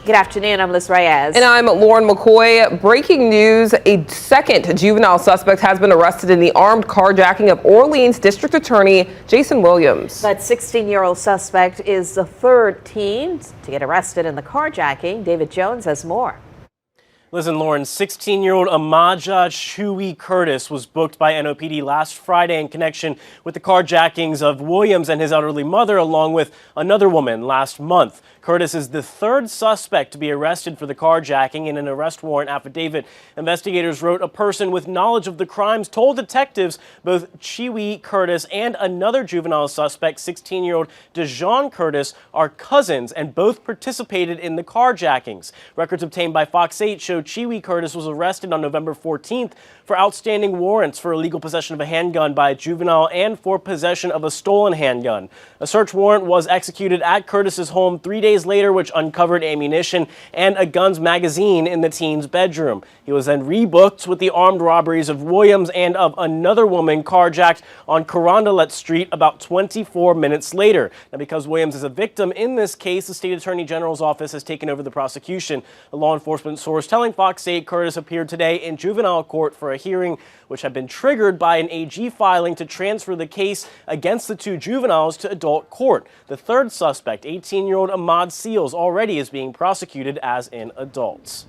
Good afternoon, I'm Liz Reyes. And I'm Lauren McCoy. Breaking news, a second juvenile suspect has been arrested in the armed carjacking of Orleans District Attorney Jason Williams. That 16-year-old suspect is the third teen to get arrested in the carjacking. David Jones has more. Listen, Lauren, 16-year-old Amaja Chewy Curtis was booked by NOPD last Friday in connection with the carjackings of Williams and his elderly mother, along with another woman last month. Curtis is the third suspect to be arrested for the carjacking. In an arrest warrant affidavit, investigators wrote a person with knowledge of the crimes told detectives both Chewy Curtis and another juvenile suspect, 16-year-old Dejon Curtis, are cousins and both participated in the carjackings. Records obtained by Fox 8 showed Chewy Curtis was arrested on November 14th for outstanding warrants for illegal possession of a handgun by a juvenile and for possession of a stolen handgun. A search warrant was executed at Curtis's home 3 days later, which uncovered ammunition and a gun's magazine in the teen's bedroom. He was then rebooked with the armed robberies of Williams and of another woman carjacked on Carondelet Street about 24 minutes later. Now, because Williams is a victim in this case, the State Attorney General's office has taken over the prosecution. A law enforcement source telling Fox 8 Curtis appeared today in juvenile court for a hearing which had been triggered by an AG filing to transfer the case against the two juveniles to adult court. The third suspect, 18-year-old Ahmad Seals, already is being prosecuted as an adult.